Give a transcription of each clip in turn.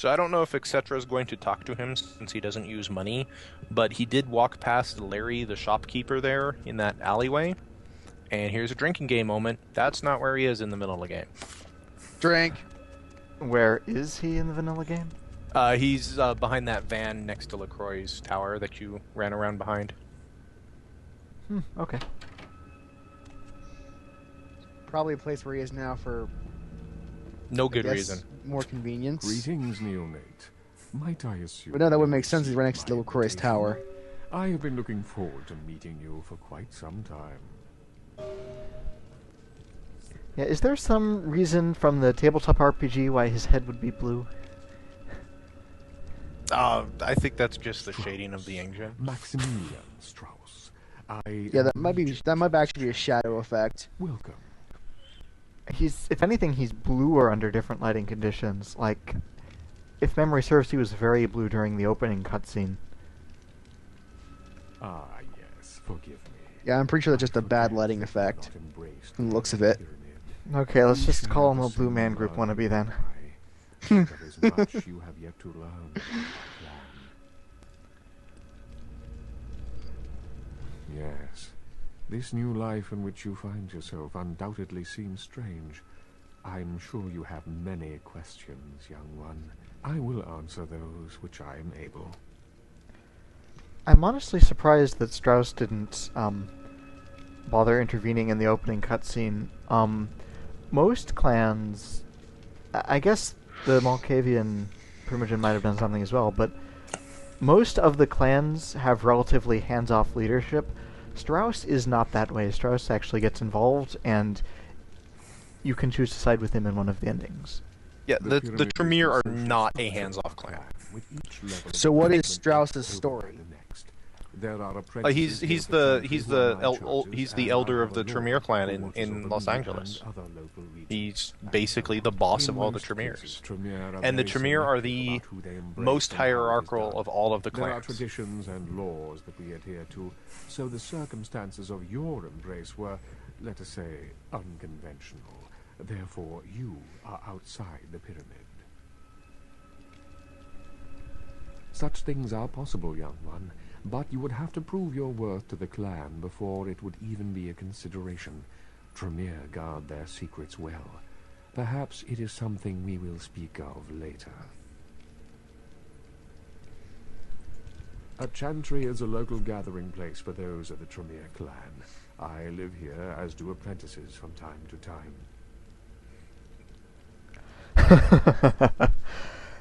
So I don't know if Exetera is going to talk to him since he doesn't use money, but he did walk past Larry, the shopkeeper there in that alleyway. And here's a drinking game moment. That's not where he is in the middle of the game. Drink. Where is he in the vanilla game? He's behind that van next to LaCroix's tower that you ran around behind. Okay. Probably a place where he is now for No good reason. More convenience. Greetings, neonate. Might I assume? But no, that would make sense. He's right next to LaCroix's tower. I have been looking forward to meeting you for quite some time. Yeah, is there some reason from the tabletop RPG why his head would be blue? I think that's just the shading of the engine. Maximilian Strauss. Yeah, that might actually be a shadow effect. Welcome. If anything, he's bluer under different lighting conditions. Like, if memory serves, he was very blue during the opening cutscene. Ah, yes. Forgive me. Yeah, I'm pretty sure that's just a bad lighting effect. From the looks of it. Okay, let's just call him a Blue Man Group wannabe then. There is much you have yet to learn. Yes. This new life in which you find yourself undoubtedly seems strange. I'm sure you have many questions, young one. I will answer those which I am able. I'm honestly surprised that Strauss didn't bother intervening in the opening cutscene. Most clans, I guess the Malkavian Primogen might have done something as well, but most of the clans have relatively hands-off leadership. Strauss is not that way. Strauss actually gets involved, and you can choose to side with him in one of the endings. Yeah, the Tremere are not a hands-off clan. So what is Strauss's story? He's the elder of the Tremere clan in Los Angeles. He's basically the boss of all the Tremeres. And the Tremere are the most hierarchical of all of the There are clans. traditions and laws that we adhere to, so the circumstances of your embrace were, let us say, unconventional. Therefore, you are outside the pyramid. Such things are possible, young one, but you would have to prove your worth to the clan before it would even be a consideration. Tremere guard their secrets well. Perhaps it is something we will speak of later. A chantry is a local gathering place for those of the Tremere clan. I live here, as do apprentices from time to time.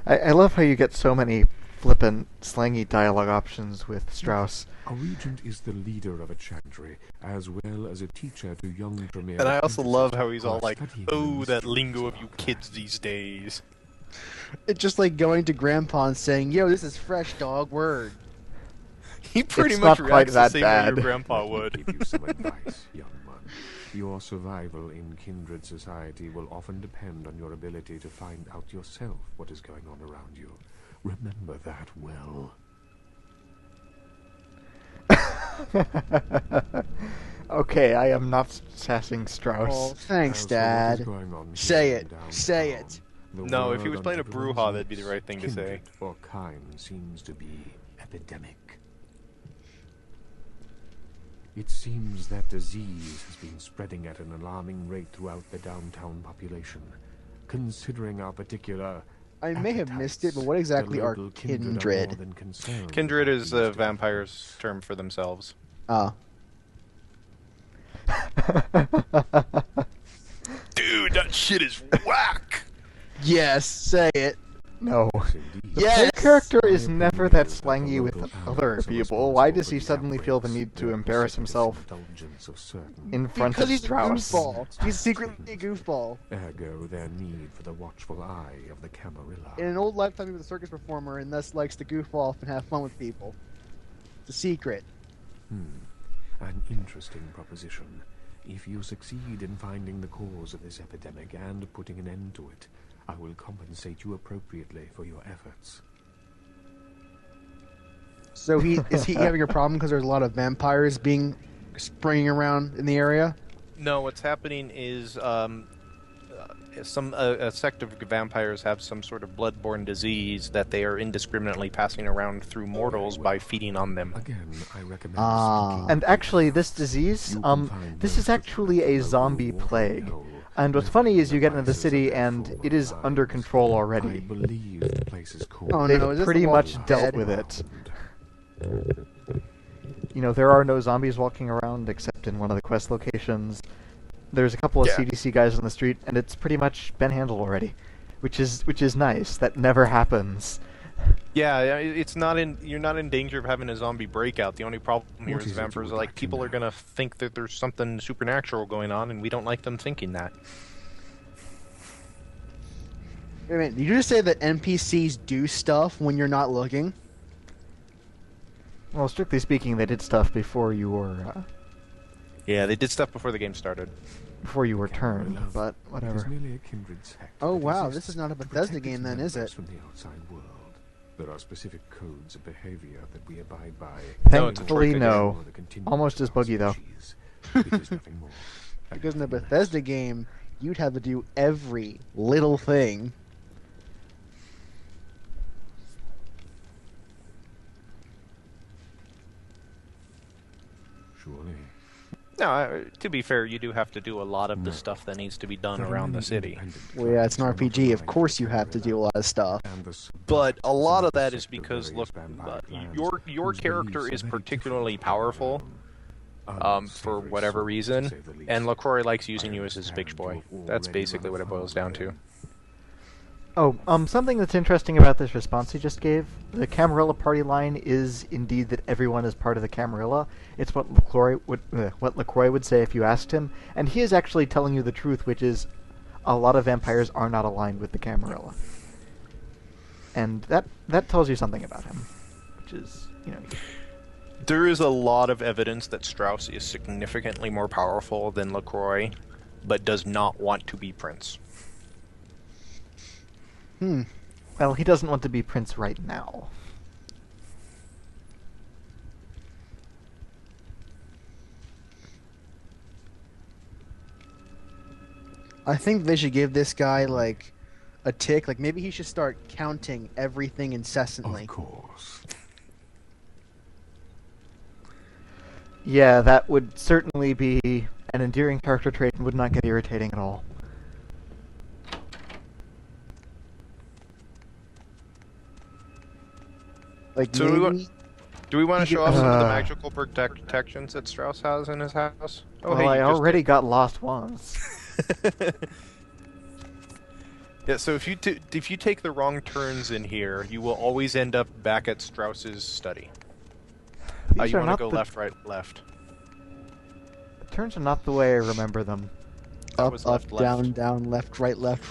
I love how you get so many flippant, slangy dialogue options with Strauss. A regent is the leader of a chantry, as well as a teacher to young Tremere. And I also love how he's who all are like, studying "Oh, the that mysteries lingo of our you time." kids these days." It's just like going to Grandpa and saying, "Yo, this is fresh, dog. Word." He pretty It's much not quite reacts that the same way bad. your grandpa Let me would. give you some advice, young one. Your survival in kindred society will often depend on your ability to find out yourself what is going on around you. Remember that well. Okay, I am not sassing Oh, Strauss. thanks, As for what is Dad. going on Say here it. in Say downtown, it. the No, if he word was playing on a everyone's brouhaha, that'd be the lips, right thing to say. kindred or kind seems to be epidemic. It seems that disease has been spreading at an alarming rate throughout the downtown population. Considering our particular I may have missed it, but what appetites, exactly the are local kindred? more than concerned Kindred about is these a developments. vampire's term for themselves. Ah. Dude, that shit is whack! Yes, say it. No. Indeed. The Yes! player character is I never believe that the slangy with local other animals are people. Why does he responsible suddenly for feel the outbreaks, need to the embarrass precipitous himself indulgence of certain in front Because of he's a Strauss? goofball. He's secretly a goofball. Ergo, their need for the watchful eye of the Camarilla. In an old lifetime, he was a circus performer and thus likes to goof off and have fun with people. It's a secret. An interesting proposition. If you succeed in finding the cause of this epidemic and putting an end to it, I will compensate you appropriately for your efforts. So is he having a problem because there's a lot of vampires springing around in the area? No, what's happening is a sect of vampires have some sort of bloodborne disease that they are indiscriminately passing around through mortals by feeding on them. Again, I recommend speaking. And actually, this disease, this is actually a zombie plague. And what's funny is you get into the city and it is under control I already. believe the place is called. Oh, They've no, is this pretty the much Walking dealt Dead? with it. You know, there are no zombies walking around except in one of the quest locations. There's a couple of Yeah. CDC guys on the street, and it's pretty much been handled already, which is nice. That never happens. Yeah, it's not in. You're not in danger of having a zombie breakout. The only problem here What is is it you vampires would are like like to people are know? gonna think that there's something supernatural going on, and we don't like them thinking that. Wait a minute, did you just say that NPCs do stuff when you're not looking? Well, strictly speaking, they did stuff before you were Yeah, they did stuff before the game started. turned, but It is whatever. merely a kindred sect Oh, that wow, exists this is not a to Bethesda protect its game then, is members it? From the outside world. There are specific codes of behavior that we abide by. No, it's a Thankfully, trick no. For the continued Almost as buggy, though. species. It is nothing more. Because in a Bethesda game, you'd have to do every little thing. Surely. No, to be fair, you do have to do a lot of the No. stuff that needs to be done There are around the many city. independent Well, yeah, it's an tribes who are not RPG. Of aligned course with you the have to do a Krellen lot of stuff. and the But a lot of that subsect is of because various look, vampire clans your whose character beliefs is are very particularly different from our powerful, own. for Unsavory whatever sort, to reason, say the least. and LaCroix likes using I you as his bitch understand boy. you've That's already basically run what it boils down to. Oh, something that's interesting about this response he just gave, the Camarilla party line is indeed that everyone is part of the Camarilla. It's what LaCroix would say if you asked him, and he is actually telling you the truth, which is a lot of vampires are not aligned with the Camarilla. And that tells you something about him, which is, you know... There is a lot of evidence that Strauss is significantly more powerful than LaCroix, but does not want to be Prince. Well, he doesn't want to be Prince right now. I think they should give this guy, like, a tick. Like, maybe he should start counting everything incessantly. Of course. Yeah, that would certainly be an endearing character trait and would not get irritating at all. Like, So maybe... do we want to show off some of the Uh. magical protections that Strauss has in his house? Oh, Well, hey, I you just already got lost once. Yeah, so if you take the wrong turns in here, you will always end up back at Strauss's study. These You are want to not go the left, right, left. turns are not the way I remember them. That Up, was up, left, left. down, down, left,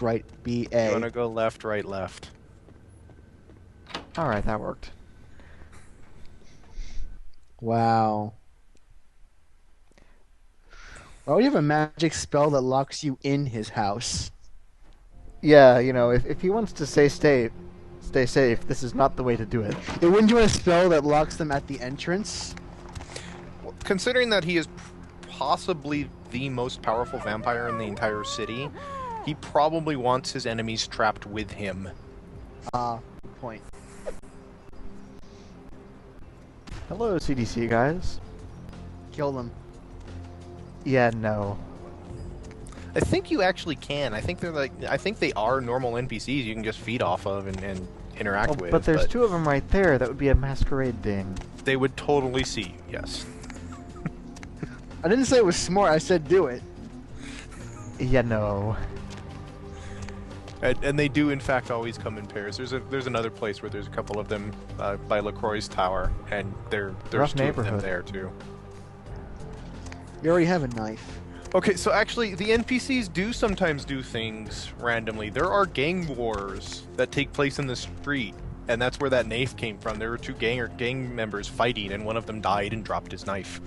right, B, You A. want to go left, right, left. Alright, that worked. Wow. Why would you have a magic spell that locks you in his house? Yeah, you know, if he wants to stay safe, this is not the way to do it. They wouldn't do a spell that locks them at the entrance? Considering that he is possibly the most powerful vampire in the entire city, he probably wants his enemies trapped with him. Good point. Hello, CDC guys. Kill them. Yeah, no. I think you actually can. I think they are normal NPCs you can just feed off of and interact Oh, with. but there's two of them right there. That would be a masquerade ding. They would totally see you, yes. I didn't say it was smart, I said do it. Yeah, no. And they do, in fact, always come in pairs. There's another place where there's a couple of them by LaCroix's tower, and there's Rough two of them neighborhood. there too. You already have a knife. Okay, so actually, the NPCs do sometimes do things randomly. There are gang wars that take place in the street, and that's where that knife came from. There were two gang members fighting, and one of them died and dropped his knife.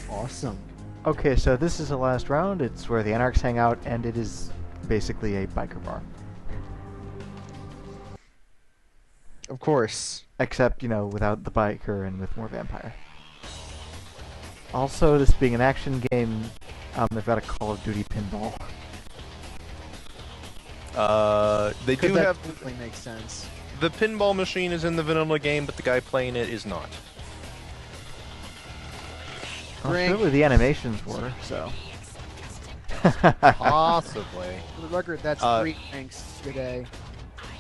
Awesome. Okay, so this is the last round. It's where the Anarchs hang out, and it is basically a biker bar. Of course. Except, you know, without the biker and with more vampire. Also, this being an action game, they've got a Call of Duty pinball. They do that have totally makes sense. the pinball machine is in the vanilla game, but the guy playing it is not. Well, Drink. surely the animations were, so. Possibly. For the record, that's 3 drinks today.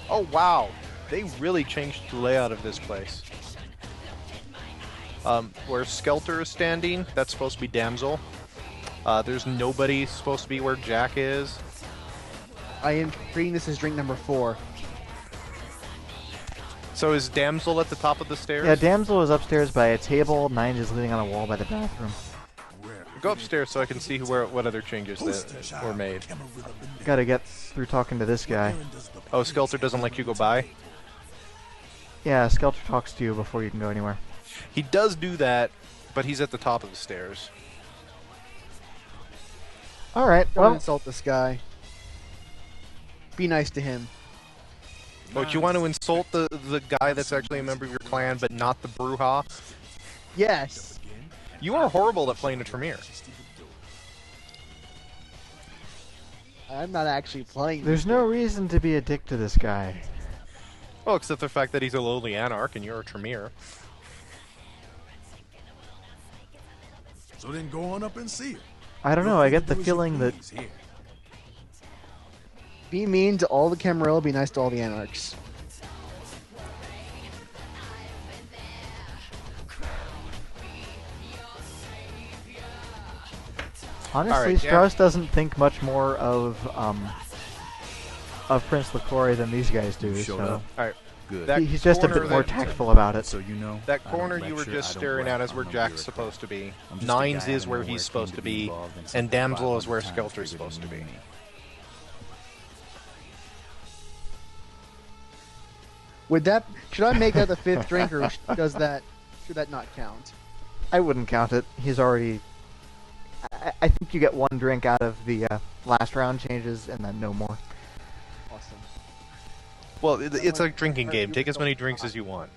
Oh wow, they really changed the layout of this place. Where Skelter is standing, that's supposed to be Damsel. There's nobody supposed to be where Jack is. I am treating this as drink number 4. So is Damsel at the top of the stairs? Yeah, Damsel is upstairs by a table. 9 is leaning on a wall by the bathroom. Go upstairs so I can see what other changes that were made. Gotta get through talking to this guy. Oh, Skelter doesn't let you go by? Yeah, Skelter talks to you before you can go anywhere. He does do that, but he's at the top of the stairs. Alright, Don't well, insult this guy. Be nice to him. But you want to insult the guy that's actually a member of your clan, but not the Bruja? Yes. You are horrible at playing a Tremere. I'm not actually playing. there's no reason to be a dick to this guy. Well, except the fact that he's a lowly Anarch and you're a Tremere. So then go on up and see it. I don't know, I get the feeling that Be mean to all the Camarilla, be nice to all the Anarchs. honestly Alright, yeah. Strauss doesn't think much more of Prince LaCroix than these guys do, Showed so up. Alright. Good. That he's just a corner bit more that- tactful about it. So you know. That I don't corner you were lecture, just I don't staring brag, at is I'm where no Jack's bureaucrat. supposed to be. I'm just a Nines guy is that where nowhere he's came supposed to be, involved in and something Damsel is 500 where times Skelter's bigger supposed to than be. me. Would that? Should I make that the 5th drink, or should that not count? I wouldn't count it. He's already... I think you get 1 drink out of the last round changes, and then no more. Awesome. Well, it's a drinking game. Take as many drinks as you want.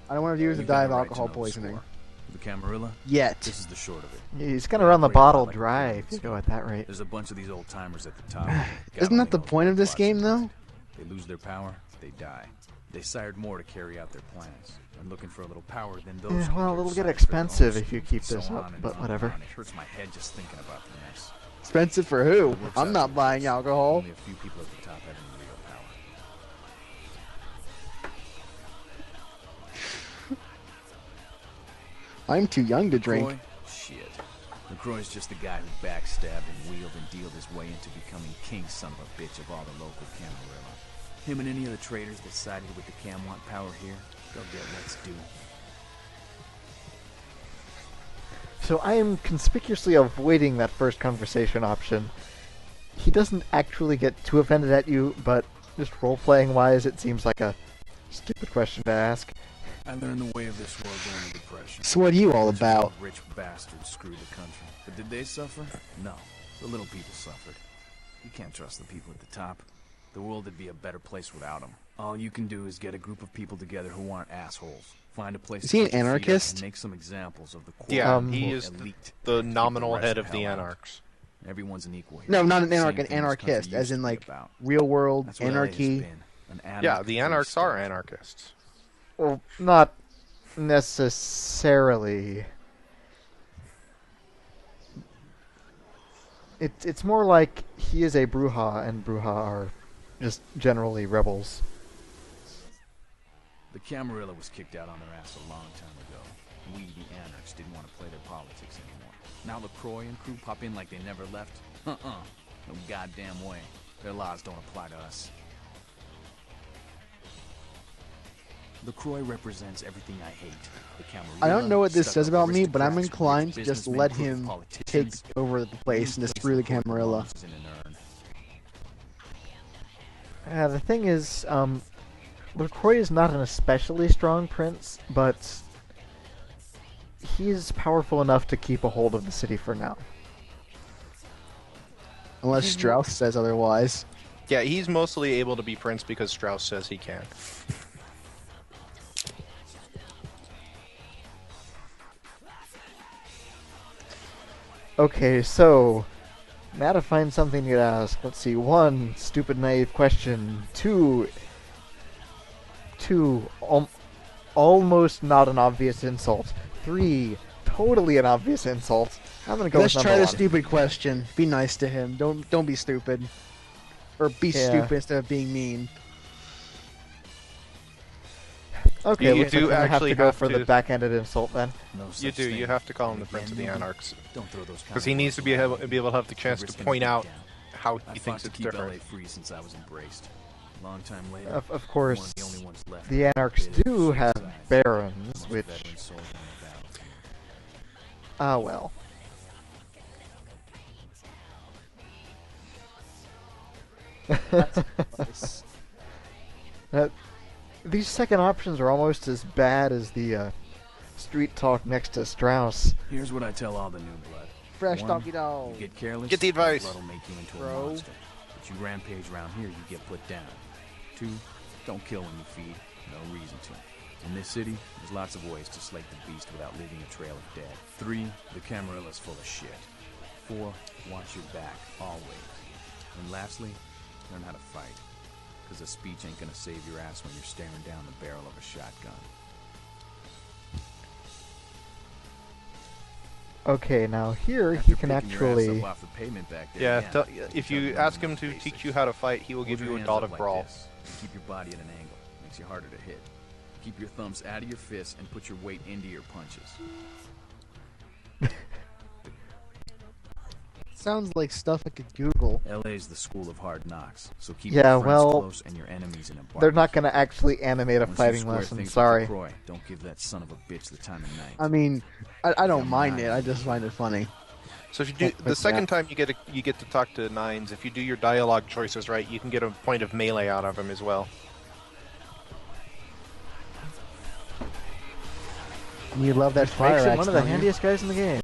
I don't want to use a You got die a of right to alcohol know the poisoning. score. The Camarilla? Yet. This is the short of it. He's gonna run the bottle dry if you go at that rate. There's a bunch of these old timers at the top. Isn't that the point of this game, though? They lose their power, they die. They sired more to carry out their plans. I'm looking for a little power than those. Yeah, well, it'll hunters get sired expensive for their if you own keep so this up, on and but on whatever. and on. It hurts my head just thinking about the mess. Expensive for who? It works I'm out not good. buying alcohol. Only a few people at the top have any real power. I'm too young to drink. LaCroix? Shit. LaCroix's just the guy who backstabbed and wheeled and dealed his way into becoming king son of a bitch of all the local Camarilla. Him and any of the traders that sided with the Cam want power here, they'll get what's due. So I am conspicuously avoiding that first conversation option. He doesn't actually get too offended at you, but just role-playing wise, it seems like a stupid question to ask. I learned the way of this world during the Depression. So what are you all Bunch of about? Rich bastards screwed the country. But did they suffer? No. The little people suffered. You can't trust the people at the top. The world would be a better place without them. All you can do is get a group of people together who aren't assholes. Find a place Is to he put an your feet up anarchist? and make some examples of the quote, Yeah, Um, he unquote, is elite. the Keep nominal rest head the of the hell out. Anarchs. Everyone's an equal here. No, not an Same anarch, thing an this country anarchist, as used in to be like about. real world That's what LA has anarchy. been, an Yeah, anarchy the Anarchs are state. anarchists. Well, not necessarily. It's more like he is a Bruja, and Bruja are just generally rebels. The Camarilla was kicked out on their ass a long time ago. We, the Anarchs, didn't want to play their politics anymore. Now LaCroix and crew pop in like they never left? No goddamn way. Their laws don't apply to us. LaCroix represents everything I hate. The Camarilla, I don't know what this says stuck-up about me, but I'm aristocrats, inclined rich to just businessmen, let crooked him take politicians. over the place and just screw the Camarilla. In an urn. The thing is, LaCroix is not an especially strong prince, but he's powerful enough to keep a hold of the city for now. Unless Strauss says otherwise. Yeah, he's mostly able to be prince because Strauss says he can. Okay, so Now to find something to ask. Let's see. 1, stupid naive question. 2, almost not an obvious insult. 3, totally an obvious insult. I'm gonna go Let's with try number the 1. stupid question. Be nice to him. Don't be stupid. Or be Yeah. stupid instead of being mean. Okay, You looks like do I'm gonna have actually to go have for the to- back-ended insult then. No You such do. thing. You have to call him the Again, Prince of the newbie? Anarchs. Don't throw those Because he needs to be able to have the chance to point out how I he fought thinks to it's keep different. LA free since I was embraced. Long time later, Of one course, of the only ones left. the Anarchs Bit of do shit have size. barons, Most which... veteran soldier on the battlefield. Ah, well. Nice. These second options are almost as bad as the street talk next to Strauss. Here's what I tell all the new blood. Fresh One, donkey dog. You get careless, Get the advice. blood will make you into a Bro. monster. But you rampage around here, you get put down. 2, don't kill when you feed. No reason to. In this city, there's lots of ways to slake the beast without leaving a trail of dead. 3, the Camarilla's full of shit. 4, watch your back, always. And lastly, learn how to fight. Because a speech ain't gonna save your ass when you're staring down the barrel of a shotgun. Okay, now here After he can picking your ass actually... up off the pavement back there, Yeah, if you ask him to teach you how to fight, he will give you a dot of brawl. Keep your body at an angle. Makes you harder to hit. Keep your thumbs out of your fists and put your weight into your punches. Sounds like stuff I could Google. LA's the school of hard knocks, so keep Yeah, your friends well, close and your enemies in a bar. They're not going to actually animate a Once you fighting square lesson, things with sorry. LaCroix, don't give that son of a bitch the time of night. I mean, I don't Yeah, mind mine. it. I just find it funny. So if you do the second time you get to talk to Nines, if you do your dialogue choices right, you can get a point of melee out of him as well. You love that fire Makes him axe, one of the don't you? handiest guys in the game.